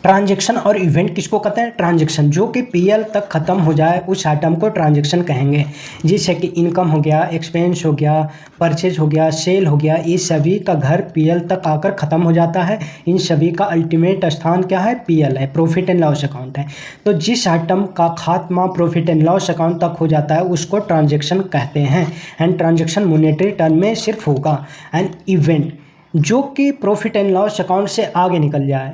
Transaction और event किसको कहते हैं? ट्रांजैक्शन जो कि पीएल तक ख़त्म हो जाए उस आइटम को ट्रांजैक्शन कहेंगे। जैसे कि इनकम हो गया, एक्सपेंस हो गया, परचेज हो गया, सेल हो गया, ये सभी का घर पीएल तक आकर ख़त्म हो जाता है। इन सभी का अल्टीमेट स्थान क्या है? पीएल है, प्रॉफिट एंड लॉस अकाउंट है। तो जिस आइटम का खात्मा प्रॉफिट एंड लॉस अकाउंट तक हो जाता है उसको ट्रांजैक्शन कहते हैं। एंड ट्रांजैक्शन मॉनेटरी टर्म में सिर्फ होगा। एंड इवेंट जो कि प्रॉफिट एंड लॉस अकाउंट से आगे निकल जाए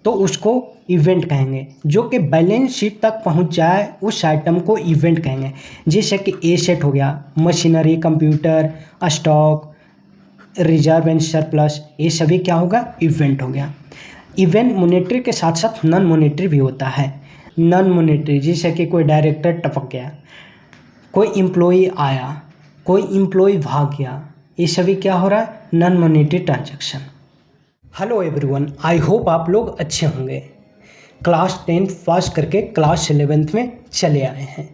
तो उसको इवेंट कहेंगे। जो कि बैलेंस शीट तक पहुंच जाए उस आइटम को इवेंट कहेंगे। जैसे कि एसेट हो गया, machinery, computer, stock, reserve and surplus, ये सभी क्या होगा? इवेंट हो गया। इवेंट मॉनेटरी के साथ साथ नॉन मॉनेटरी भी होता है। नॉन मॉनेटरी जैसे कि कोई डायरेक्टर टपक गया, कोई एम्प्लॉई आया, कोई एम्प्लॉई भाग गया, ये सभी क्या हो रहा है? Non monetary transaction. Hello everyone, I hope आप लोग अच्छे होंगे। क्लास 10 पास करके क्लास 11th में चले आए हैं।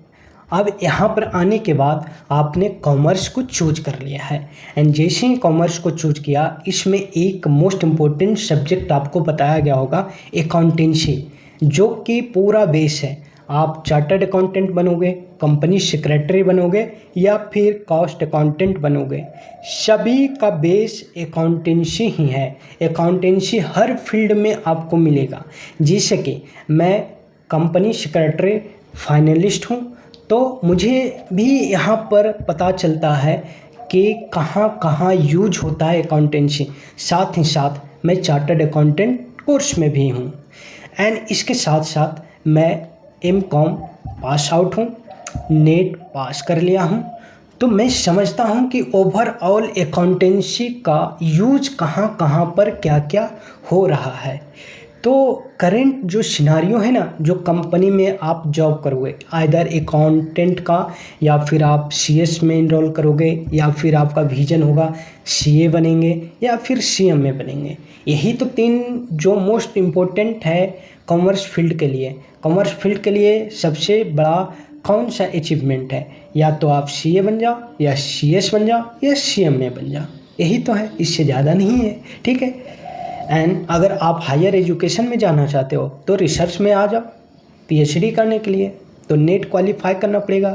अब यहाँ पर आने के बाद आपने कॉमर्स को चूज कर लिया है। एंड जैसे ही कॉमर्स को चूज किया, इसमें एक मोस्ट इम्पोर्टेंट सब्जेक्ट आपको बताया गया होगा, अकाउंटेंसी, जो कि पूरा बेस है। आप चार्टर्ड अकाउंटेंट बनोगे, कंपनी सेक्रेटरी बनोगे या फिर कॉस्ट अकाउंटेंट बनोगे, सभी का बेस अकाउंटेंसी ही है। अकाउंटेंसी हर फील्ड में आपको मिलेगा। जैसे कि मैं कंपनी सेक्रेटरी फाइनलिस्ट हूँ, तो मुझे भी यहाँ पर पता चलता है कि कहाँ कहाँ यूज होता है अकाउंटेंसी। साथ ही साथ मैं चार्टर्ड अकाउंटेंट कोर्स में भी हूँ। एंड इसके साथ साथ मैं एमकॉम पास आउट हूँ, नेट पास कर लिया हूँ। तो मैं समझता हूँ कि ओवरऑल अकाउंटेंसी का यूज कहाँ कहाँ पर क्या क्या हो रहा है। तो करेंट जो सिनारियो है ना, जो कंपनी में आप जॉब करोगे, आइदर अकाउंटेंट का, या फिर आप सीएस में इनरोल करोगे, या फिर आपका विजन होगा सीए बनेंगे या फिर सीएम में बनेंगे। यही तो 3 जो मोस्ट इम्पोर्टेंट है कॉमर्स फील्ड के लिए। कॉमर्स फील्ड के लिए सबसे बड़ा कौन सा अचीवमेंट है? या तो आप सीए बन जाओ, या सीएस बन जाओ, या सीएम में बन जाओ। यही तो है, इससे ज़्यादा नहीं है। ठीक है। एंड अगर आप हायर एजुकेशन में जाना चाहते हो तो रिसर्च में आ जाओ पीएचडी करने के लिए, तो नेट क्वालिफाई करना पड़ेगा।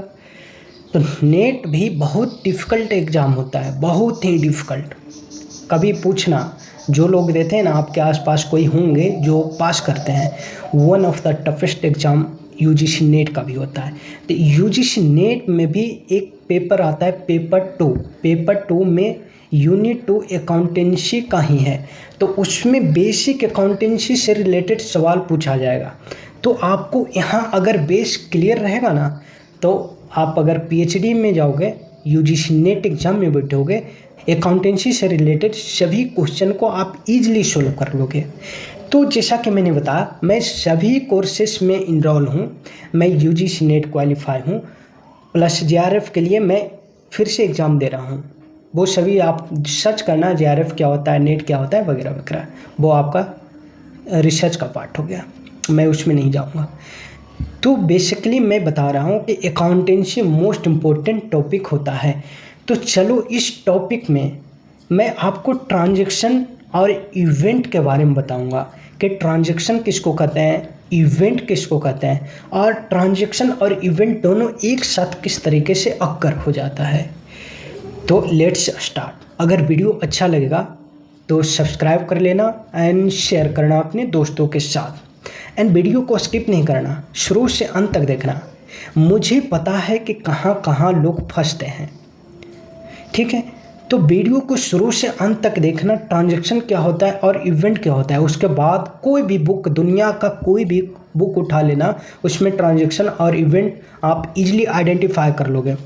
तो नेट भी बहुत डिफ़िकल्ट एग्ज़ाम होता है, बहुत ही डिफ़िकल्ट। कभी पूछना, जो लोग देते हैं ना, आपके आसपास कोई होंगे जो पास करते हैं, one of the toughest exam UGC net का भी होता है। तो यूजीसी नेट में भी एक पेपर आता है, पेपर 2 में यूनिट 2 अकाउंटेंसी का ही है। तो उसमें बेसिक अकाउंटेंसी से रिलेटेड सवाल पूछा जाएगा। तो आपको यहाँ अगर बेस क्लियर रहेगा ना, तो आप अगर पीएचडी में जाओगे, यूजीसी नेट एग्ज़ाम में बैठोगे, अकाउंटेंसी से रिलेटेड सभी क्वेश्चन को आप इजीली सोल्व कर लोगे। तो जैसा कि मैंने बताया, मैं सभी कोर्सेस में इनरोल हूँ। मैं यूजीसी नेट क्वालिफाई हूँ, प्लस जेआरएफ के लिए मैं फिर से एग्ज़ाम दे रहा हूँ। वो सभी आप सर्च करना, जेआरएफ क्या होता है, नेट क्या होता है वगैरह वगैरह, वो आपका रिसर्च का पार्ट हो गया, मैं उसमें नहीं जाऊँगा। तो बेसिकली मैं बता रहा हूँ कि अकाउंटेंसी मोस्ट इम्पोर्टेंट टॉपिक होता है। तो चलो इस टॉपिक में मैं आपको ट्रांजैक्शन और इवेंट के बारे में बताऊंगा कि ट्रांजैक्शन किसको कहते हैं, इवेंट किसको कहते हैं, और ट्रांजैक्शन और इवेंट दोनों एक साथ किस तरीके से अक्कर हो जाता है। तो लेट्स स्टार्ट। अगर वीडियो अच्छा लगेगा तो सब्सक्राइब कर लेना एंड शेयर करना अपने दोस्तों के साथ। एंड वीडियो को स्किप नहीं करना, शुरू से अंत तक देखना। मुझे पता है कि कहाँ कहाँ लोग फंसते हैं। ठीक है, तो वीडियो को शुरू से अंत तक देखना, ट्रांजैक्शन क्या होता है और इवेंट क्या होता है। उसके बाद कोई भी बुक, दुनिया का कोई भी बुक उठा लेना, उसमें ट्रांजैक्शन और इवेंट आप इजीली आइडेंटिफाई कर लोगे।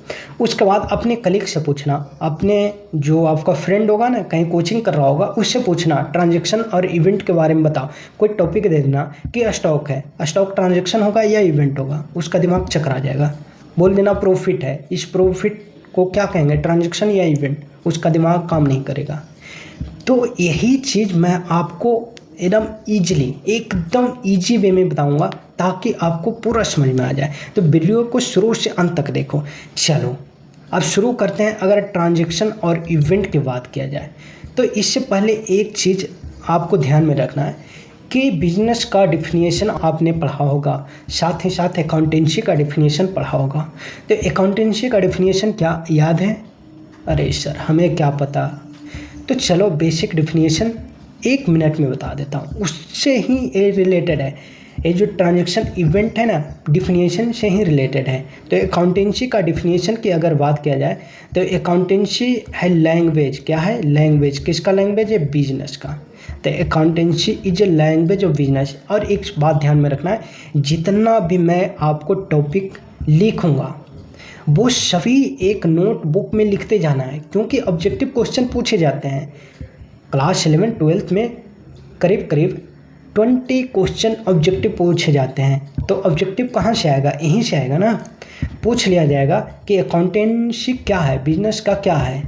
उसके बाद अपने कलीग से पूछना, अपने जो आपका फ्रेंड होगा ना, कहीं कोचिंग कर रहा होगा, उससे पूछना ट्रांजैक्शन और इवेंट के बारे में बताओ। कोई टॉपिक दे देना कि स्टॉक है, स्टॉक ट्रांजैक्शन होगा या इवेंट होगा, उसका दिमाग चकरा जाएगा। बोल देना प्रॉफिट है, इस प्रॉफिट को क्या कहेंगे, ट्रांजैक्शन या इवेंट, उसका दिमाग काम नहीं करेगा। तो यही चीज़ मैं आपको एकदम ईजी वे में बताऊंगा ताकि आपको पूरा समझ में आ जाए। तो वीडियो को शुरू से अंत तक देखो। चलो अब शुरू करते हैं। अगर ट्रांजैक्शन और इवेंट की बात किया जाए तो इससे पहले एक चीज़ आपको ध्यान में रखना है कि बिजनेस का डिफिनीशन आपने पढ़ा होगा, साथ ही साथ अकाउंटेंसी का डिफिनीशन पढ़ा होगा। तो अकाउंटेंसी का डिफिनीशन क्या याद है? अरे सर हमें क्या पता। तो चलो बेसिक डिफिनीशन 1 मिनट में बता देता हूँ, उससे ही ये रिलेटेड है। ये जो ट्रांजैक्शन इवेंट है ना, डिफिनीशन से ही रिलेटेड है। तो अकाउंटेंसी का डिफिनीशन की अगर बात किया जाए तो अकाउंटेंसी है लैंग्वेज। क्या है? लैंग्वेज। किसका लैंग्वेज है? बिजनेस का। तो accountancy is a language of business. और एक बात ध्यान में रखना है, जितना भी मैं आपको टॉपिक लिखूँगा वो सभी एक नोटबुक में लिखते जाना है, क्योंकि ऑब्जेक्टिव क्वेश्चन पूछे जाते हैं। क्लास 11 12 में करीब 20 क्वेश्चन ऑब्जेक्टिव पूछे जाते हैं। तो ऑब्जेक्टिव कहाँ से आएगा? यहीं से आएगा ना। पूछ लिया जाएगा कि अकाउंटेंसी क्या है, बिजनेस का क्या है।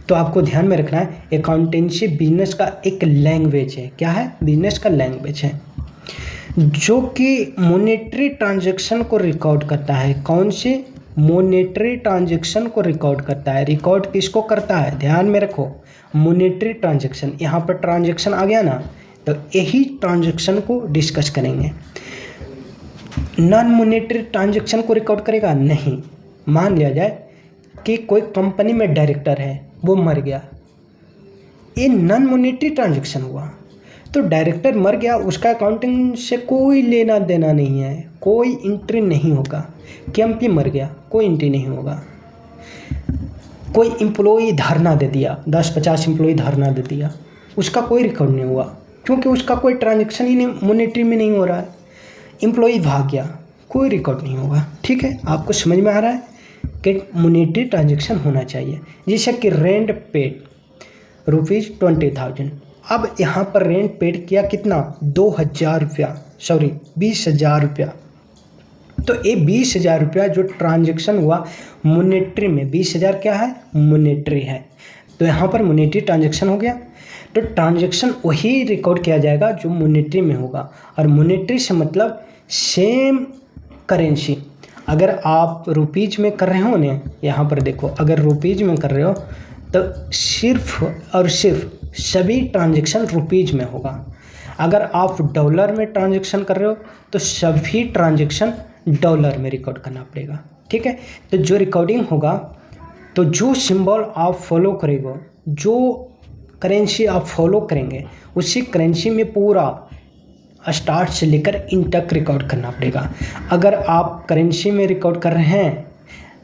तो आपको ध्यान में रखना है अकाउंटेंसी बिजनेस का एक लैंग्वेज है। क्या है? बिजनेस का लैंग्वेज है, जो कि मॉनेटरी ट्रांजैक्शन को रिकॉर्ड करता है। कौन से? मॉनेटरी ट्रांजैक्शन को रिकॉर्ड करता है। रिकॉर्ड किसको करता है? ध्यान में रखो, मॉनेटरी ट्रांजैक्शन। यहाँ पर ट्रांजैक्शन आ गया ना, तो यही ट्रांजैक्शन को डिस्कस करेंगे। नॉन मॉनेटरी ट्रांजैक्शन को रिकॉर्ड करेगा नहीं। मान लिया जाए कि कोई कंपनी में डायरेक्टर है, वो मर गया, ये नॉन मॉनेटरी ट्रांजैक्शन हुआ। तो डायरेक्टर मर गया, उसका अकाउंटिंग से कोई लेना देना नहीं है, कोई एंट्री नहीं होगा। केएमपी मर गया, कोई एंट्री नहीं होगा। कोई एम्प्लॉई धरना दे दिया, 10-50 एम्प्लॉई धरना दे दिया, उसका कोई रिकॉर्ड नहीं हुआ, क्योंकि उसका कोई ट्रांजैक्शन ही नहीं मॉनेटरी में नहीं हो रहा है। एम्प्लॉई भाग गया, कोई रिकॉर्ड नहीं होगा। ठीक है, आपको समझ में आ रहा है कि मॉनेटरी ट्रांजैक्शन होना चाहिए। जैसे कि रेंट पेड ₹20,000। अब यहाँ पर रेंट पेड किया कितना? 2,000 रुपया, सॉरी 20,000 रुपया। तो ये 20,000 रुपया जो ट्रांजैक्शन हुआ मॉनेटरी में, 20,000 क्या है? मॉनेटरी है। तो यहाँ पर मॉनेटरी ट्रांजैक्शन हो गया। तो ट्रांजैक्शन वही रिकॉर्ड किया जाएगा जो मॉनेटरी में होगा। और मॉनेटरी से मतलब सेम करेंसी। अगर आप रुपीज़ में कर रहे हो ना, यहाँ पर देखो, अगर रुपीज़ में कर रहे हो तो सिर्फ और सिर्फ सभी ट्रांजैक्शन रुपीज़ में होगा। अगर आप डॉलर में ट्रांजैक्शन कर रहे हो तो सभी ट्रांजैक्शन डॉलर में रिकॉर्ड करना पड़ेगा। ठीक है, तो जो रिकॉर्डिंग होगा, तो जो सिंबल आप फॉलो करेंगे, जो करेंसी आप फॉलो करेंगे, उसी करेंसी में पूरा स्टार्ट से लेकर इन तक रिकॉर्ड करना पड़ेगा। अगर आप करेंसी में रिकॉर्ड कर रहे हैं,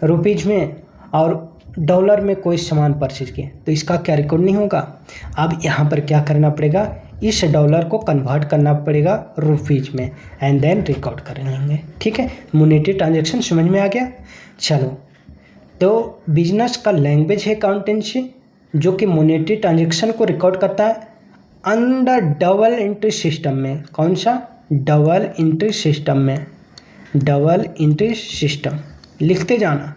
रुपीज़ में, और डॉलर में कोई सामान परचेज किए, तो इसका क्या रिकॉर्ड नहीं होगा। अब यहाँ पर क्या करना पड़ेगा? इस डॉलर को कन्वर्ट करना पड़ेगा रुपीज़ में, एंड देन रिकॉर्ड कर लेंगे। ठीक है, मॉनेटरी ट्रांजैक्शन समझ में आ गया। चलो, तो बिजनेस का लैंग्वेज है अकाउंटेंसी, जो कि मॉनेटरी ट्रांजैक्शन को रिकॉर्ड करता है अंडर डबल एंट्री सिस्टम में। कौन सा? डबल एंट्री सिस्टम में। डबल एंट्री सिस्टम लिखते जाना।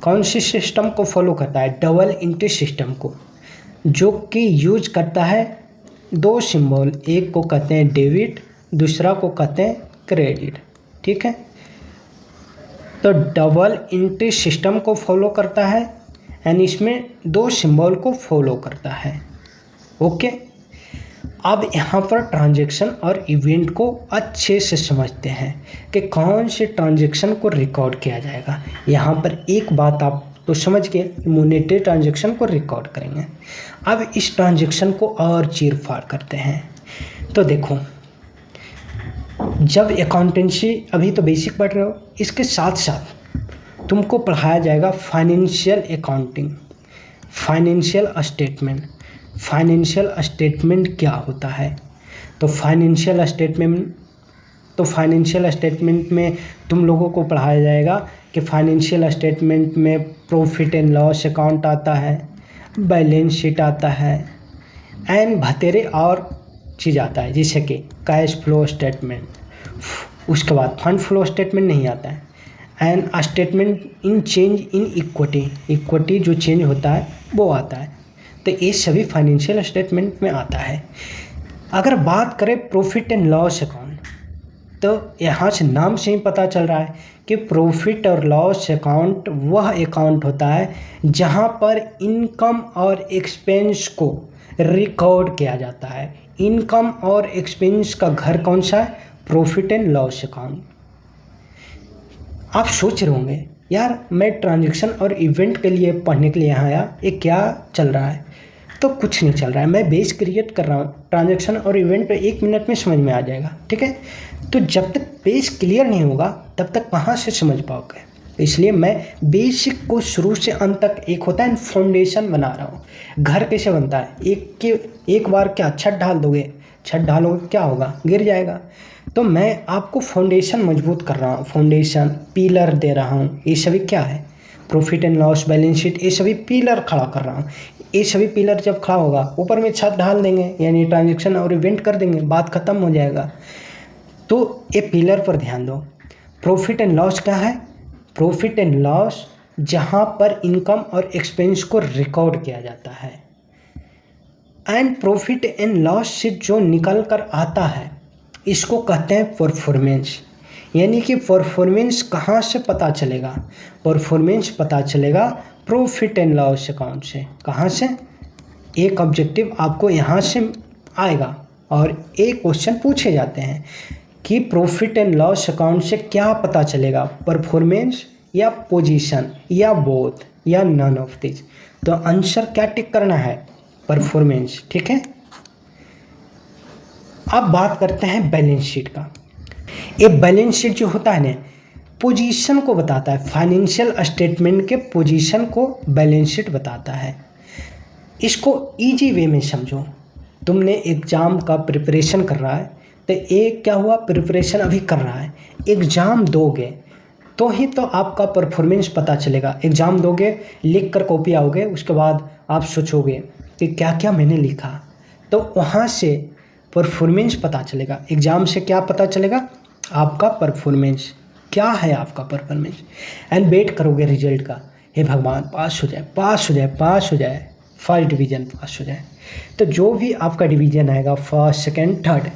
कौन सी सिस्टम को फॉलो करता है? डबल एंट्री सिस्टम को, जो कि यूज करता है 2 सिंबल, एक को कहते हैं डेबिट, दूसरा को कहते हैं क्रेडिट। ठीक है, तो डबल एंट्री सिस्टम को फॉलो करता है एंड इसमें 2 सिंबल को फॉलो करता है। ओके, अब यहाँ पर ट्रांजैक्शन और इवेंट को अच्छे से समझते हैं कि कौन से ट्रांजैक्शन को रिकॉर्ड किया जाएगा। यहाँ पर एक बात आप तो समझ गए, मॉनेटरी ट्रांजैक्शन को रिकॉर्ड करेंगे। अब इस ट्रांजैक्शन को और चीर फाड़ करते हैं। तो देखो, जब अकाउंटेंसी अभी तो बेसिक पढ़ रहे हो, इसके साथ साथ तुमको पढ़ाया जाएगा financial accounting, financial statement. Financial statement क्या होता है? तो फाइनेंशियल स्टेटमेंट में तुम लोगों को पढ़ाया जाएगा कि फाइनेंशियल स्टेटमेंट में प्रॉफिट एंड लॉस अकाउंट आता है, बैलेंस शीट आता है, एंड भतेरे और चीज़ आता है, जैसे कि कैश फ्लो स्टेटमेंट। उसके बाद फंड फ्लो स्टेटमेंट नहीं आता है, and statement in change in equity जो चेंज होता है वो आता है। तो ये सभी फाइनेंशियल स्टेटमेंट में आता है। अगर बात करें प्रॉफिट एंड लॉस अकाउंट, तो यहाँ से नाम से ही पता चल रहा है कि प्रॉफिट और लॉस अकाउंट वह अकाउंट होता है जहाँ पर इनकम और एक्सपेंस को रिकॉर्ड किया जाता है। इनकम और एक्सपेंस का घर कौन सा है? Profit and loss account. आप सोच रहे होंगे यार मैं ट्रांजैक्शन और इवेंट के लिए पढ़ने के लिए यहाँ आया, ये क्या चल रहा है? तो कुछ नहीं चल रहा है, मैं बेस क्रिएट कर रहा हूँ। ट्रांजैक्शन और इवेंट तो 1 मिनट में समझ में आ जाएगा, ठीक है। तो जब तक बेस क्लियर नहीं होगा तब तक कहाँ से समझ पाओगे? इसलिए मैं बेसिक को शुरू से अंत तक, एक होता है फाउंडेशन बना रहा हूँ। घर कैसे बनता है? एक बार क्या छत ढाल दोगे, छत ढालोगे क्या होगा? गिर जाएगा। तो मैं आपको फाउंडेशन मजबूत कर रहा हूँ, फाउंडेशन पिलर दे रहा हूँ। ये सभी क्या है? Profit and loss, balance sheet, ये सभी पिलर खड़ा कर रहा हूँ। ये सभी पिलर जब खड़ा होगा ऊपर में छत ढाल देंगे, यानी ट्रांजैक्शन और इवेंट कर देंगे, बात खत्म हो जाएगा। तो ये पिलर पर ध्यान दो। प्रॉफिट एंड लॉस क्या है? प्रॉफिट एंड लॉस जहाँ पर इनकम और एक्सपेंस को रिकॉर्ड किया जाता है, एंड प्रॉफिट एंड लॉस से जो निकल कर आता है इसको कहते हैं परफॉर्मेंस। यानी कि परफॉर्मेंस कहाँ से पता चलेगा? परफॉर्मेंस पता चलेगा प्रॉफिट एंड लॉस अकाउंट से। कहाँ से? एक ऑब्जेक्टिव आपको यहाँ से आएगा और एक क्वेश्चन पूछे जाते हैं कि प्रॉफिट एंड लॉस अकाउंट से क्या पता चलेगा? परफॉर्मेंस या पोजीशन या बोथ या नन ऑफ दिस। तो आंसर क्या टिक करना है? परफॉर्मेंस, ठीक है। अब बात करते हैं बैलेंस शीट का। ये बैलेंस शीट जो होता है ना, पोजीशन को बताता है, फाइनेंशियल स्टेटमेंट के पोजीशन को बैलेंस शीट बताता है। इसको इजी वे में समझो। तुमने एग्ज़ाम का प्रिपरेशन कर रहा है, तो एक क्या हुआ? प्रिपरेशन अभी कर रहा है। एग्ज़ाम दोगे तो ही तो आपका परफॉर्मेंस पता चलेगा। एग्ज़ाम दोगे, लिख कर कॉपी आओगे, उसके बाद आप सोचोगे कि क्या क्या मैंने लिखा, तो वहाँ से परफॉर्मेंस पता चलेगा। एग्ज़ाम से क्या पता चलेगा? आपका परफॉर्मेंस क्या है, आपका परफॉर्मेंस। एंड वेट करोगे रिजल्ट का, हे भगवान पास हो जाए, पास हो जाए, पास हो जाए, फर्स्ट डिवीज़न पास हो जाए। तो जो भी आपका डिवीज़न आएगा, फर्स्ट, सेकंड, थर्ड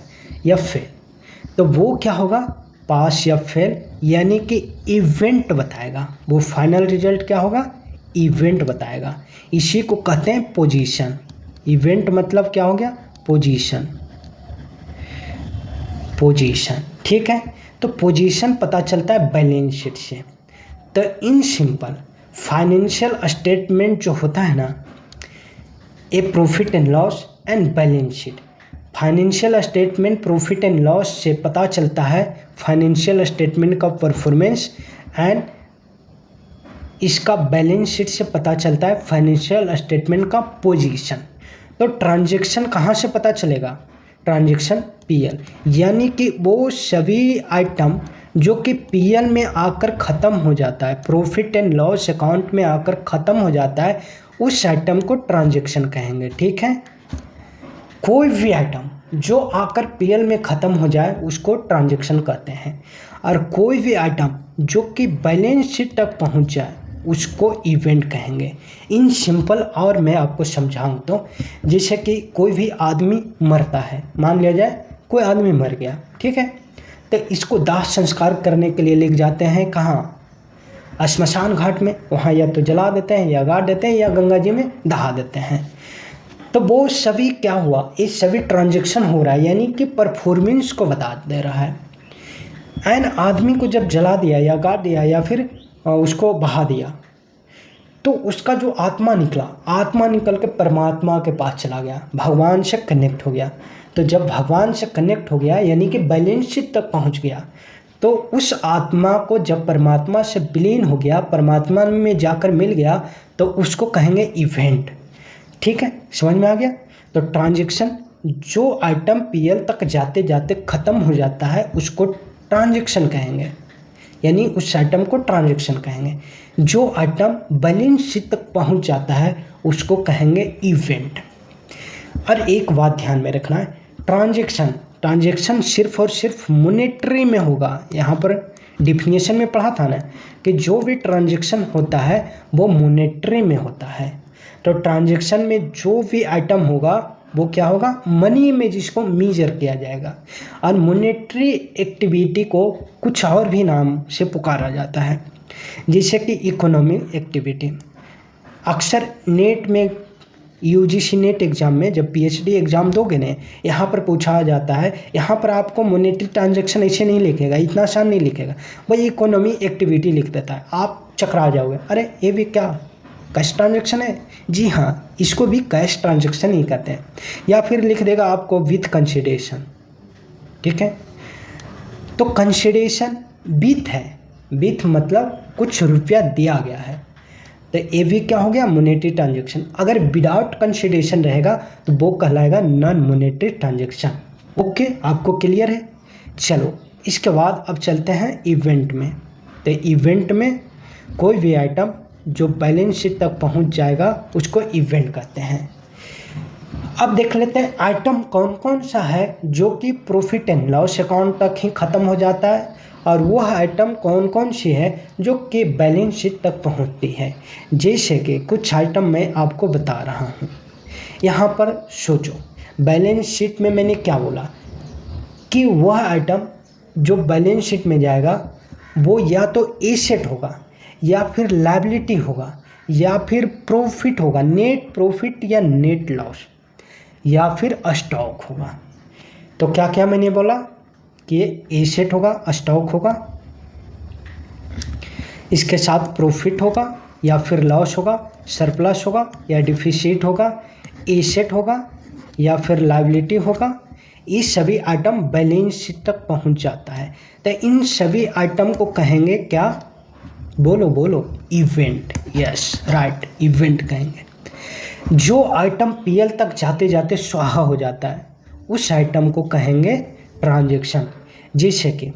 या फेल, तो वो क्या होगा? पास या फेल, यानी कि इवेंट बताएगा। वो फाइनल रिजल्ट क्या होगा? इवेंट बताएगा। इसी को कहते हैं पोजीशन। इवेंट मतलब क्या हो गया? पोजीशन, पोजीशन, ठीक है। तो पोजीशन पता चलता है बैलेंस शीट से। तो इन सिंपल फाइनेंशियल स्टेटमेंट जो होता है ना, a profit and loss and balance sheet. Financial statement profit and loss से पता चलता है फाइनेंशियल स्टेटमेंट का परफॉर्मेंस, एंड इसका बैलेंस शीट से पता चलता है फाइनेंशियल स्टेटमेंट का पोजीशन। तो ट्रांजैक्शन कहाँ से पता चलेगा? ट्रांजैक्शन पीएल, यानी कि वो सभी आइटम जो कि पीएल में आकर ख़त्म हो जाता है, प्रॉफिट एंड लॉस अकाउंट में आकर ख़त्म हो जाता है, उस आइटम को ट्रांजैक्शन कहेंगे, ठीक है। कोई भी आइटम जो आकर पीएल में ख़त्म हो जाए उसको ट्रांजैक्शन कहते हैं, और कोई भी आइटम जो कि बैलेंस शीट तक पहुंच जाए उसको इवेंट कहेंगे। इन सिंपल, और मैं आपको समझाऊं तो जैसे कि कोई भी आदमी मरता है, मान लिया जाए कोई आदमी मर गया, ठीक है, तो इसको दाह संस्कार करने के लिए लेके जाते हैं कहाँ? श्मशान घाट में। वहाँ या तो जला देते हैं या गाड़ देते हैं या गंगा जी में दहा देते हैं। तो वो सभी क्या हुआ? ये सभी ट्रांजैक्शन हो रहा है, यानी कि परफॉर्मेंस को बता दे रहा है। एंड आदमी को जब जला दिया या गाड़ दिया या फिर उसको बहा दिया, तो उसका जो आत्मा निकला, आत्मा निकल के परमात्मा के पास चला गया, भगवान से कनेक्ट हो गया। तो जब भगवान से कनेक्ट हो गया यानी कि बैलेंस शीट तक पहुंच गया, तो उस आत्मा को जब परमात्मा से विलीन हो गया, परमात्मा में जाकर मिल गया, तो उसको कहेंगे इवेंट, ठीक है। समझ में आ गया? तो ट्रांजैक्शन, जो आइटम पीएल तक जाते जाते ख़त्म हो जाता है उसको ट्रांजैक्शन कहेंगे, यानी उस आइटम को ट्रांजैक्शन कहेंगे। जो आइटम बैलेंस शीट तक पहुंच जाता है उसको कहेंगे इवेंट। और एक बात ध्यान में रखना है, ट्रांजैक्शन सिर्फ और सिर्फ मॉनेटरी में होगा। यहाँ पर डिफिनेशन में पढ़ा था ना कि जो भी ट्रांजैक्शन होता है वो मॉनेटरी में होता है। तो ट्रांजैक्शन में जो भी आइटम होगा वो क्या होगा? मनी में, जिसको मीजर किया जाएगा। और मॉनेटरी एक्टिविटी को कुछ और भी नाम से पुकारा जाता है, जैसे कि इकोनॉमिक एक्टिविटी। अक्सर नेट में यूजीसी नेट एग्ज़ाम में जब पीएचडी एग्ज़ाम दोगे ना, यहाँ पर पूछा जाता है, यहाँ पर आपको मॉनेटरी ट्रांजैक्शन ऐसे नहीं लिखेगा, इतना आसान नहीं लिखेगा, वही इकोनॉमी एक्टिविटी लिख देता है, आप चकरा जाओगे, अरे ये भी क्या कैश ट्रांजैक्शन है? जी हाँ, इसको भी कैश ट्रांजैक्शन ही कहते हैं। या फिर लिख देगा आपको विथ कंसिडरेशन, ठीक है। तो कंसिडरेशन विथ है, विथ मतलब कुछ रुपया दिया गया है, तो ये भी क्या हो गया? Monetary transaction. अगर विदाउट कंसिडरेशन रहेगा तो वो कहलाएगा नॉन मॉनेटरी ट्रांजैक्शन। ओके, आपको क्लियर है? चलो इसके बाद अब चलते हैं इवेंट में। तो इवेंट में कोई भी आइटम जो बैलेंस शीट तक पहुंच जाएगा उसको इवेंट कहते हैं। अब देख लेते हैं आइटम कौन कौन सा है जो कि प्रॉफिट एंड लॉस अकाउंट तक ही ख़त्म हो जाता है, और वह आइटम कौन कौन सी है जो कि बैलेंस शीट तक पहुंचती है। जैसे कि कुछ आइटम मैं आपको बता रहा हूं, यहाँ पर सोचो, बैलेंस शीट में मैंने क्या बोला कि वह आइटम जो बैलेंस शीट में जाएगा वो या तो एसेट होगा, या फिर लायबिलिटी होगा, या फिर प्रॉफिट होगा, नेट प्रॉफिट या नेट लॉस, या फिर स्टॉक होगा। तो क्या क्या मैंने बोला कि ये एसेट होगा, स्टॉक होगा, इसके साथ प्रॉफिट होगा, या फिर लॉस होगा, सरप्लस होगा, या डिफिसिट होगा, एसेट होगा, या फिर लायबिलिटी होगा। ये सभी आइटम बैलेंस शीट तक पहुंच जाता है। तो इन सभी आइटम को कहेंगे क्या? बोलो बोलो, इवेंट। यस राइट, इवेंट कहेंगे। जो आइटम पीएल तक जाते जाते स्वाहा हो जाता है उस आइटम को कहेंगे ट्रांजैक्शन। जैसे कि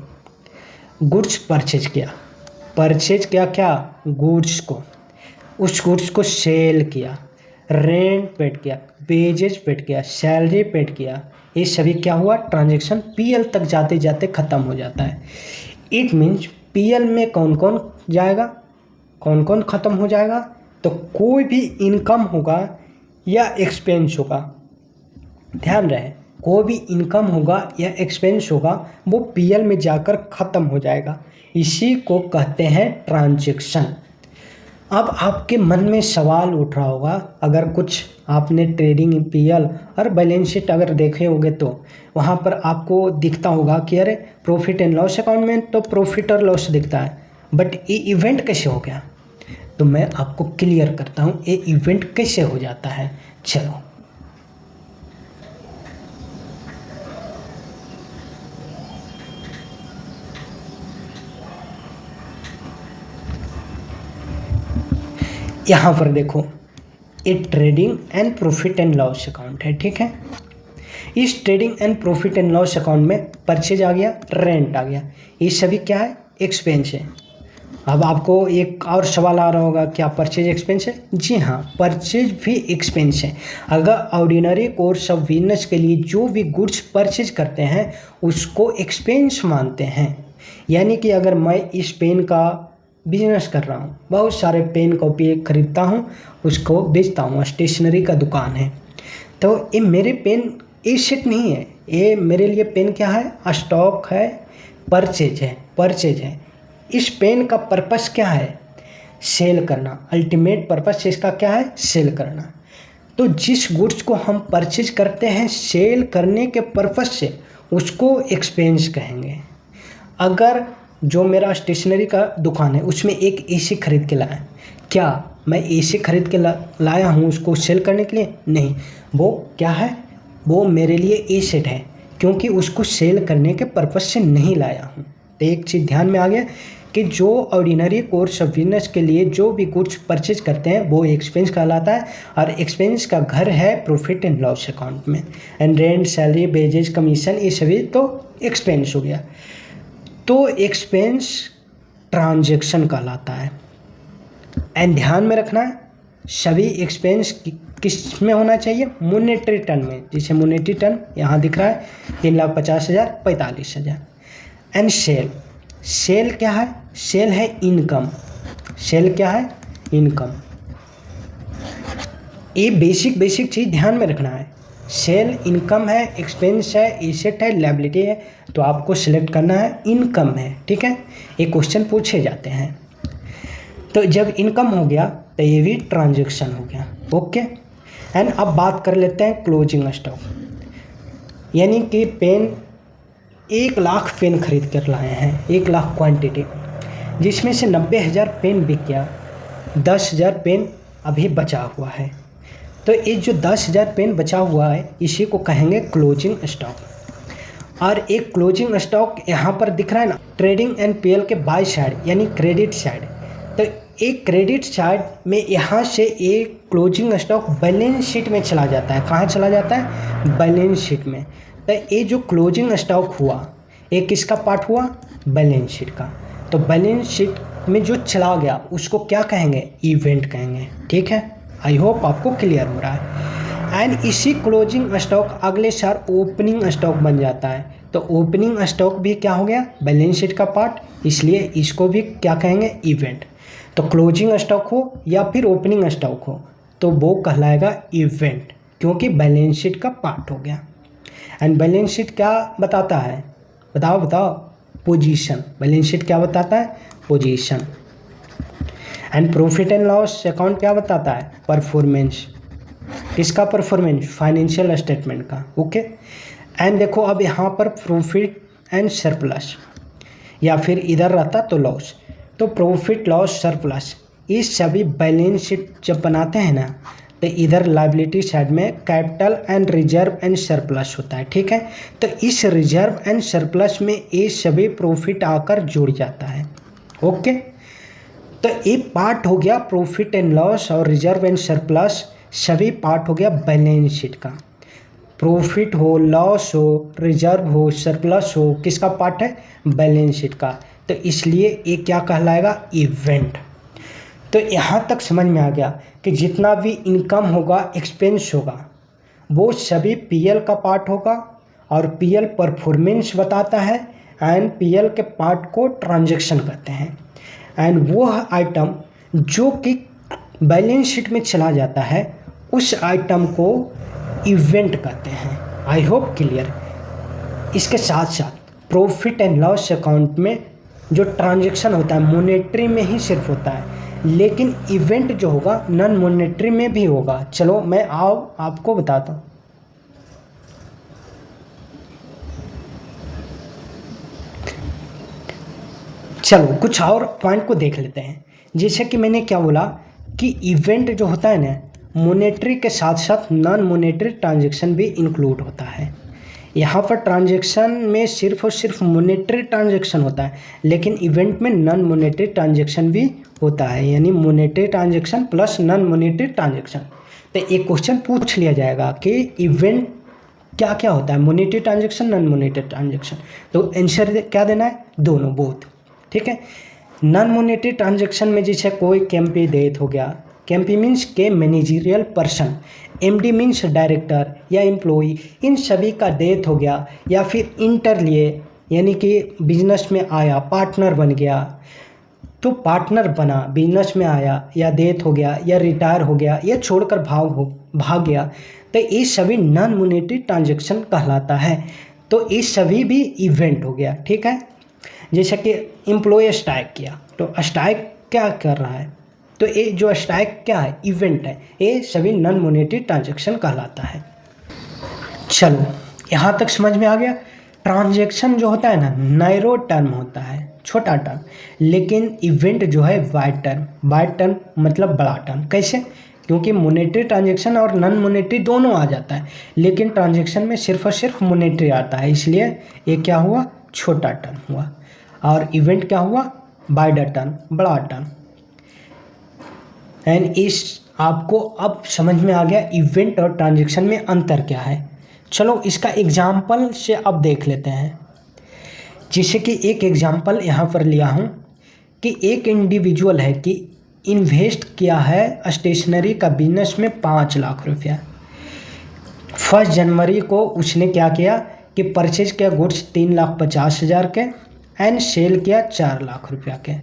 गुड्स परचेज किया, परचेज किया क्या? गुड्स को, उस गुड्स को सेल किया, रेंट पेड किया, वेजेज पेड किया, सैलरी पेड किया, ये सभी क्या हुआ? ट्रांजैक्शन पीएल तक जाते जाते ख़त्म हो जाता है। इट मीन्स पीएल में कौन कौन जाएगा, कौन कौन ख़त्म हो जाएगा? तो कोई भी इनकम होगा या एक्सपेंस होगा, ध्यान रहे, कोई भी इनकम होगा या एक्सपेंस होगा वो पीएल में जाकर ख़त्म हो जाएगा। इसी को कहते हैं ट्रांजैक्शन। अब आपके मन में सवाल उठ रहा होगा, अगर कुछ आपने ट्रेडिंग पीएल और बैलेंस शीट अगर देखे होंगे तो वहाँ पर आपको दिखता होगा कि अरे प्रॉफिट एंड लॉस अकाउंट में तो प्रॉफिट और लॉस दिखता है, बट ये इवेंट कैसे हो गया? तो मैं आपको क्लियर करता हूँ ये इवेंट कैसे हो जाता है। चलो यहाँ पर देखो, ये trading and profit and loss account है, ठीक है। इस trading and profit and loss account में परचेज आ गया, रेंट आ गया, ये सभी क्या है? एक्सपेंस है। अब आपको एक और सवाल आ रहा होगा, क्या परचेज एक्सपेंस है? जी हाँ, परचेज भी एक्सपेंस है। अगर ऑर्डिनरी कोर्स ऑफ बिजनेस के लिए जो भी गुड्स परचेज करते हैं उसको एक्सपेंस मानते हैं। यानी कि अगर मैं इस पेन का बिजनेस कर रहा हूँ, बहुत सारे पेन कॉपी खरीदता हूँ, उसको बेचता हूँ, स्टेशनरी का दुकान है, तो ये मेरे पेन एसेट नहीं है, ये मेरे लिए पेन क्या है? स्टॉक है, परचेज है, परचेज है। इस पेन का पर्पस क्या है? सेल करना। अल्टीमेट पर्पस इसका क्या है? सेल करना। तो जिस गुड्स को हम परचेज करते हैं सेल करने के पर्पस से उसको एक्सपेंस कहेंगे। अगर जो मेरा स्टेशनरी का दुकान है उसमें एक एसी खरीद के लाया, क्या मैं एसी खरीद के लाया हूँ उसको सेल करने के लिए? नहीं, वो क्या है? वो मेरे लिए एसेट है, क्योंकि उसको सेल करने के पर्पस से नहीं लाया हूँ। तो एक चीज़ ध्यान में आ गया कि जो ऑर्डिनरी कोर्स ऑफ बिजनेस के लिए जो भी गुड्स परचेज करते हैं वो एक्सपेंस कहलाता है, और एक्सपेंस का घर है प्रॉफिट एंड लॉस अकाउंट में। And rent, salary, wages, commission, ये सभी तो एक्सपेंस हो गया। तो एक्सपेंस ट्रांजैक्शन कहलाता है। एंड ध्यान में रखना है, सभी एक्सपेंस किस में होना चाहिए? मॉनेटरी टर्म में। जैसे मॉनेटरी टर्म यहाँ दिख रहा है 3,50,000, 45,000। एंड सेल, सेल क्या है? सेल है इनकम। सेल क्या है? इनकम। ये बेसिक चीज़ ध्यान में रखना है। सेल इनकम है, एक्सपेंस है, एसेट है, लायबिलिटी है, तो आपको सिलेक्ट करना है इनकम है, ठीक है। ये क्वेश्चन पूछे जाते हैं। तो जब इनकम हो गया तो ये भी ट्रांजैक्शन हो गया। ओके। एंड अब बात कर लेते हैं क्लोजिंग स्टॉक, यानी कि पेन 1 लाख पेन खरीद कर लाए हैं, 1 लाख क्वांटिटी, जिसमें से 90,000 पेन बिक गया, 10,000 पेन अभी बचा हुआ है। तो ये जो 10,000 पेन बचा हुआ है इसी को कहेंगे क्लोजिंग स्टॉक। और एक क्लोजिंग स्टॉक यहाँ पर दिख रहा है ना, ट्रेडिंग एंड पीएल के बाय साइड यानी क्रेडिट साइड। तो एक क्रेडिट साइड में यहाँ से एक क्लोजिंग स्टॉक बैलेंस शीट में चला जाता है। कहाँ चला जाता है? बैलेंस शीट में। तो ये जो क्लोजिंग स्टॉक हुआ ये किसका पार्ट हुआ? बैलेंस शीट का। तो बैलेंस शीट में जो चला गया उसको क्या कहेंगे? इवेंट कहेंगे। ठीक है, आई होप आपको क्लियर हो रहा है। एंड इसी क्लोजिंग स्टॉक अगले साल ओपनिंग स्टॉक बन जाता है। तो ओपनिंग स्टॉक भी क्या हो गया? बैलेंस शीट का पार्ट, इसलिए इसको भी क्या कहेंगे? इवेंट। तो क्लोजिंग स्टॉक हो या फिर ओपनिंग स्टॉक हो तो वो कहलाएगा इवेंट, क्योंकि बैलेंस शीट का पार्ट हो गया। एंड बैलेंस शीट क्या बताता है? बताओ। पोजीशन। बैलेंस शीट क्या बताता है? Position. And profit and loss account क्या बताता है? परफॉर्मेंस। किसका परफॉर्मेंस? फाइनेंशियल स्टेटमेंट का। ओके। एंड देखो अब यहाँ पर प्रॉफिट एंड सरप्लस, या फिर इधर रहता तो लॉस। तो प्रॉफिट लॉस सरप्लस ये सभी बैलेंस शीट जब बनाते हैं ना तो इधर लायबिलिटी साइड में capital and reserve and surplus होता है। ठीक है, तो इस रिजर्व एंड सरप्लस में ये सभी प्रॉफिट आकर जुड़ जाता है। ओके, तो ये पार्ट हो गया प्रॉफिट एंड लॉस और रिजर्व एंड सरप्लस, सभी पार्ट हो गया बैलेंस शीट का। प्रॉफिट हो, लॉस हो, रिजर्व हो, सरप्लस हो, किसका पार्ट है? बैलेंस शीट का। तो इसलिए ये क्या कहलाएगा? इवेंट। तो यहाँ तक समझ में आ गया कि जितना भी इनकम होगा, एक्सपेंस होगा, वो सभी पीएल का पार्ट होगा और पीएल परफॉर्मेंस बताता है एंड पीएल के पार्ट को ट्रांजैक्शन कहते हैं। एंड वो आइटम जो कि बैलेंस शीट में चला जाता है उस आइटम को इवेंट कहते हैं। I hope clear. इसके साथ साथ प्रॉफिट एंड लॉस अकाउंट में जो ट्रांजैक्शन होता है मॉनेटरी में ही सिर्फ होता है, लेकिन इवेंट जो होगा नॉन मॉनेटरी में भी होगा। चलो मैं आपको बताता हूँ। चलो कुछ और पॉइंट को देख लेते हैं। जैसे कि मैंने क्या बोला कि इवेंट जो होता है ना, मॉनेटरी के साथ साथ नॉन मॉनेटरी ट्रांजैक्शन भी इंक्लूड होता है। यहाँ पर ट्रांजैक्शन में सिर्फ और सिर्फ मॉनेटरी ट्रांजैक्शन होता है, लेकिन इवेंट में नॉन मॉनेटरी ट्रांजैक्शन भी होता है, यानी monetary transaction plus non monetary transaction. तो एक क्वेश्चन पूछ लिया जाएगा कि इवेंट क्या क्या होता है, monetary transaction, non monetary transaction. तो आंसर क्या देना है? दोनों, बोथ। ठीक है। नॉन मॉनेटरी ट्रांजैक्शन में जैसे कोई केएमपी डेथ हो गया, केएमपी मीन्स के managerial person, MD means director या एम्प्लॉई, इन सभी का डेथ हो गया, या फिर इंटर लिए यानी कि बिजनेस में आया, पार्टनर बन गया, तो पार्टनर बना, बिजनेस में आया, या डेथ हो गया, या रिटायर हो गया, या छोड़कर भाग गया, तो ये सभी नॉन मॉनेटरी ट्रांजैक्शन कहलाता है। तो ये सभी भी इवेंट हो गया। ठीक है। जैसे कि एम्प्लॉय स्ट्राइक किया, तो स्ट्राइक क्या कर रहा है? तो ये जो स्ट्राइक क्या है? इवेंट है। ये सभी नॉन मॉनेटरी ट्रांजैक्शन कहलाता है। चलो यहाँ तक समझ में आ गया। ट्रांजैक्शन जो होता है ना, नैरो टर्म होता है, छोटा टर्म, लेकिन इवेंट जो है वाइड टर्म। वाइड टर्म मतलब बड़ा टर्म। कैसे? क्योंकि मॉनेटरी ट्रांजैक्शन और नॉन मॉनेटरी दोनों आ जाता है, लेकिन ट्रांजैक्शन में सिर्फ और सिर्फ मॉनेटरी आता है, इसलिए ये क्या हुआ? छोटा टर्म हुआ। और इवेंट क्या हुआ? वाइडर टर्म, बड़ा टर्म। एंड इस आपको अब समझ में आ गया इवेंट और ट्रांजैक्शन में अंतर क्या है। चलो इसका एग्जाम्पल से अब देख लेते हैं। जैसे कि एक एग्जाम्पल यहाँ पर लिया हूँ कि एक इंडिविजुअल है कि इन्वेस्ट किया है स्टेशनरी का बिजनेस में 5 लाख रुपया। 1 जनवरी को उसने क्या किया कि परचेज किया गुड्स 3,50,000 के एंड सेल किया 4 लाख रुपया के।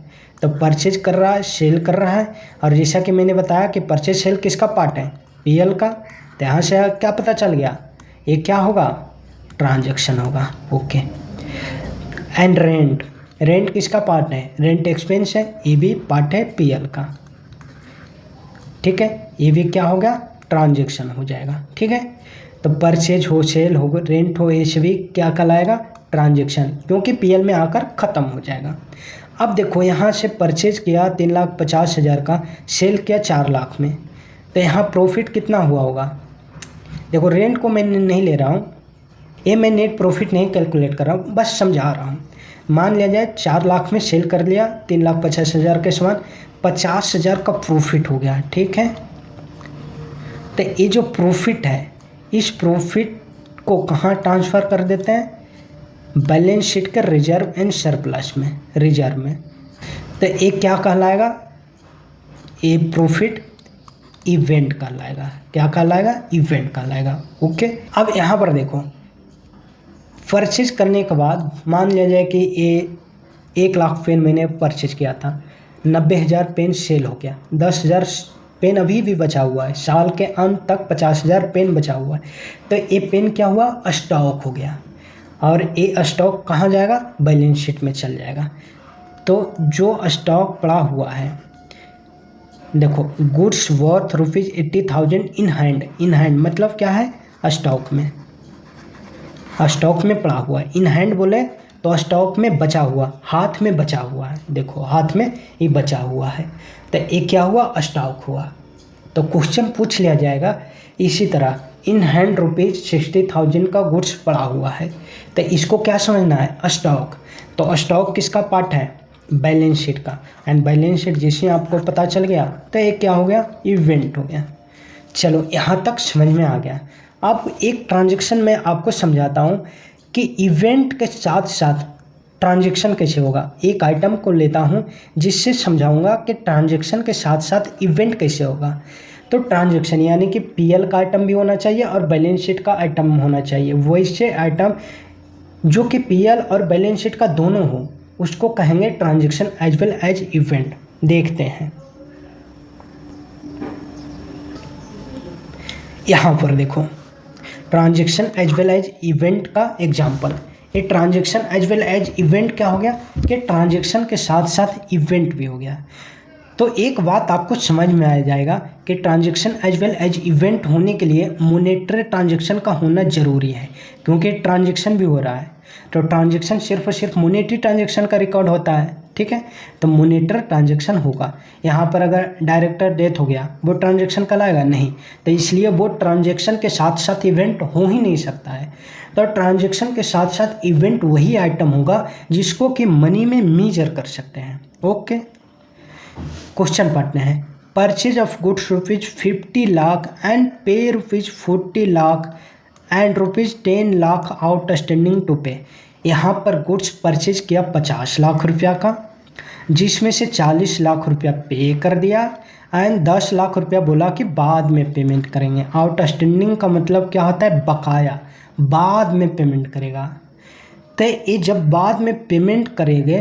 तो परचेज कर रहा है, सेल कर रहा है, और जैसा कि मैंने बताया कि परचेज सेल किसका पार्ट है? पीएल का। तो यहाँ से क्या पता चल गया? ये क्या होगा? ट्रांजैक्शन होगा। ओके। एंड रेंट किसका पार्ट है? रेंट एक्सपेंस है, ये भी पार्ट है पीएल का। ठीक है, ये भी क्या होगा? ट्रांजेक्शन हो जाएगा। ठीक है, तो परचेज हो, सेल हो, रेंट हो, ये सभी क्या कहलाएगा? ट्रांजेक्शन, क्योंकि पीएल में आकर ख़त्म हो जाएगा। अब देखो यहाँ से परचेज किया 3,50,000 का, सेल किया 4 लाख में, तो यहाँ प्रॉफिट कितना हुआ होगा? देखो रेंट को मैं नहीं ले रहा हूँ, ये मैं नेट प्रॉफिट नहीं कैलकुलेट कर रहा हूँ, बस समझा रहा हूँ। मान लिया जाए 4 लाख में सेल कर लिया, 3,50,000 के समान 50,000 का प्रॉफिट हो गया। ठीक है, तो ये जो प्रॉफिट है, इस प्रॉफिट को कहाँ ट्रांसफ़र कर देते हैं? बैलेंस शीट के रिजर्व एंड सरप्लस में, रिजर्व में। तो ये क्या कहलाएगा? ये प्रॉफिट इवेंट कहलाएगा। क्या कहलाएगा? इवेंट कहलाएगा। ओके, अब यहाँ पर देखो, परचेज करने के बाद मान लिया जाए कि ये 1 लाख पेन मैंने परचेज किया था, 90,000 पेन सेल हो गया, 10,000 पेन अभी भी बचा हुआ है, साल के अंत तक 50,000 पेन बचा हुआ है। तो ये पेन क्या हुआ? स्टॉक हो गया, और ये स्टॉक कहाँ जाएगा? बैलेंस शीट में चल जाएगा। तो जो स्टॉक पड़ा हुआ है, देखो goods worth ₹80,000 in hand. In hand मतलब क्या है? स्टॉक में, स्टॉक में पड़ा हुआ है। इन हैंड बोले तो स्टॉक में बचा हुआ, हाथ में बचा हुआ है। देखो हाथ में ये बचा हुआ है, तो ये क्या हुआ? स्टॉक हुआ। तो क्वेश्चन पूछ लिया जाएगा इसी तरह, इन हैंड ₹60,000 का गुड्स पड़ा हुआ है, तो इसको क्या समझना है? स्टॉक। तो स्टॉक किसका पार्ट है? बैलेंस शीट का। एंड बैलेंस शीट जैसे आपको पता चल गया, तो ये क्या हो गया? इवेंट हो गया। चलो यहाँ तक समझ में आ गया। अब एक ट्रांजैक्शन में आपको समझाता हूँ कि इवेंट के साथ साथ ट्रांजैक्शन कैसे होगा। एक आइटम को लेता हूँ जिससे समझाऊंगा कि ट्रांजैक्शन के साथ साथ इवेंट कैसे होगा। तो ट्रांजैक्शन यानी कि पीएल का आइटम भी होना चाहिए और बैलेंस शीट का आइटम होना चाहिए। वैसे आइटम जो कि पीएल और बैलेंस शीट का दोनों हो, उसको कहेंगे transaction as well as event. देखते हैं, यहाँ पर देखो transaction as well as event का एग्जाम्पल। ये transaction as well as event क्या हो गया? कि ट्रांजैक्शन के साथ साथ इवेंट भी हो गया। तो एक बात आपको समझ में आ जाएगा कि transaction as well as event होने के लिए मॉनेटरी ट्रांजैक्शन का होना ज़रूरी है, क्योंकि ट्रांजैक्शन भी हो रहा है। तो ट्रांजैक्शन सिर्फ और सिर्फ मॉनेटरी ट्रांजैक्शन का रिकॉर्ड होता है। ठीक है, तो मॉनेटरी ट्रांजैक्शन होगा। यहाँ पर अगर डायरेक्टर डेथ हो गया, वो ट्रांजैक्शन कहलाएगा? नहीं। तो इसलिए वो ट्रांजैक्शन के साथ साथ इवेंट हो ही नहीं सकता है। तो ट्रांजैक्शन के साथ साथ इवेंट वही आइटम होगा जिसको कि मनी में मेजर कर सकते हैं। ओके, क्वेश्चन पढ़ते हैं। Purchase of goods ₹50 lakh and pay ₹40 lakh and ₹10 lakh outstanding to pay. यहाँ पर गुड्स परचेज किया 50 लाख रुपया का, जिसमें से 40 लाख रुपया पे कर दिया एंड 10 लाख रुपया बोला कि बाद में पेमेंट करेंगे। आउटस्टैंडिंग का मतलब क्या होता है? बकाया, बाद में पेमेंट करेगा। तो ये जब बाद में पेमेंट करेंगे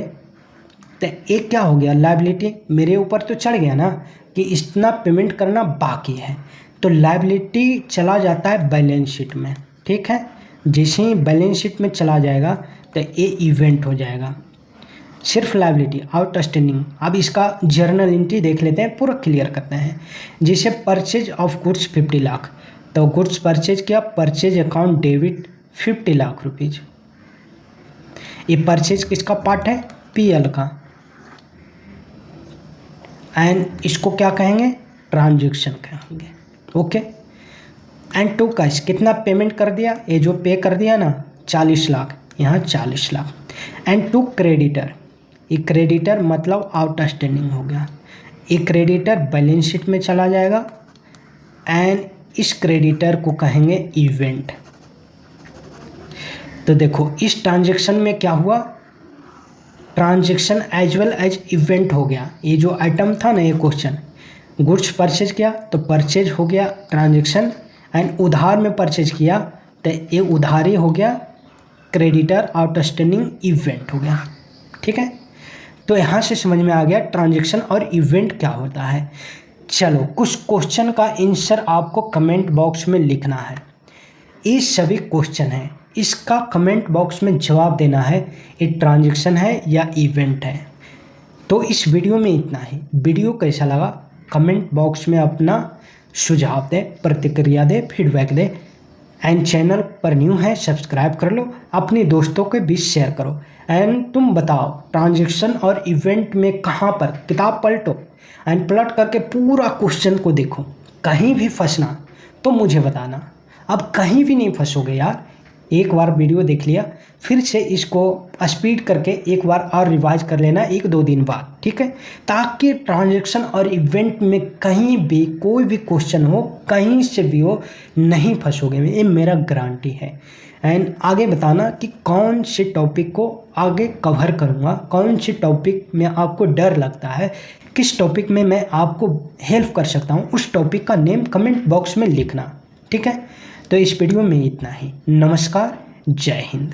तो एक क्या हो गया? लायबिलिटी मेरे ऊपर तो चढ़ गया ना कि इतना पेमेंट करना बाकी है, तो लायबिलिटी चला जाता है बैलेंस शीट में। ठीक है, जैसे ही बैलेंस शीट में चला जाएगा तो ये इवेंट हो जाएगा। सिर्फ लायबिलिटी, आउटस्टैंडिंग। अब इसका जर्नल एंट्री देख लेते हैं, पूरा क्लियर करते हैं। जैसे परचेज ऑफ गुड्स 50 लाख, तो गुड्स परचेज किया, purchase account debit 50 lakh rupees. ये परचेज किसका पार्ट है? पीएल का। एंड इसको क्या कहेंगे? ट्रांजैक्शन कहेंगे। ओके, एंड टू कैश, कितना पेमेंट कर दिया? ये जो पे कर दिया ना 40 लाख, यहाँ 40 लाख। एंड टू क्रेडिटर, ये क्रेडिटर मतलब आउटस्टैंडिंग हो गया। ये क्रेडिटर बैलेंस शीट में चला जाएगा एंड इस क्रेडिटर को कहेंगे इवेंट। तो देखो इस ट्रांजैक्शन में क्या हुआ? Transaction as well as event हो गया। ये जो आइटम था ना, ये क्वेश्चन, गुड्स परचेज किया तो परचेज हो गया ट्रांजैक्शन, एंड उधार में परचेज किया तो ये उधारी हो गया, क्रेडिटर आउटस्टैंडिंग इवेंट हो गया। ठीक है, तो यहाँ से समझ में आ गया ट्रांजैक्शन और इवेंट क्या होता है। चलो कुछ क्वेश्चन का आंसर आपको कमेंट बॉक्स में लिखना है। ये सभी क्वेश्चन हैं, इसका कमेंट बॉक्स में जवाब देना है, ये ट्रांजैक्शन है या इवेंट है। तो इस वीडियो में इतना ही। वीडियो कैसा लगा कमेंट बॉक्स में अपना सुझाव दे, प्रतिक्रिया दे, फीडबैक दे। एंड चैनल पर न्यू है सब्सक्राइब कर लो, अपने दोस्तों के बीच शेयर करो। एंड तुम बताओ ट्रांजैक्शन और इवेंट में कहाँ पर, किताब पलटो एंड पलट करके पूरा क्वेश्चन को देखो, कहीं भी फंसना तो मुझे बताना। अब कहीं भी नहीं फंसोगे यार, एक बार वीडियो देख लिया, फिर से इसको स्पीड करके एक बार और रिवाइज कर लेना 1-2 दिन बाद, ठीक है, ताकि ट्रांजैक्शन और इवेंट में कहीं भी कोई भी क्वेश्चन हो, कहीं से भी हो, नहीं फंसोगे, ये मेरा गारंटी है। एंड आगे बताना कि कौन से टॉपिक को आगे कवर करूँगा, कौन से टॉपिक में आपको डर लगता है, किस टॉपिक में मैं आपको हेल्प कर सकता हूँ, उस टॉपिक का नेम कमेंट बॉक्स में लिखना, ठीक है। तो इस वीडियो में इतना ही। नमस्कार, जय हिंद।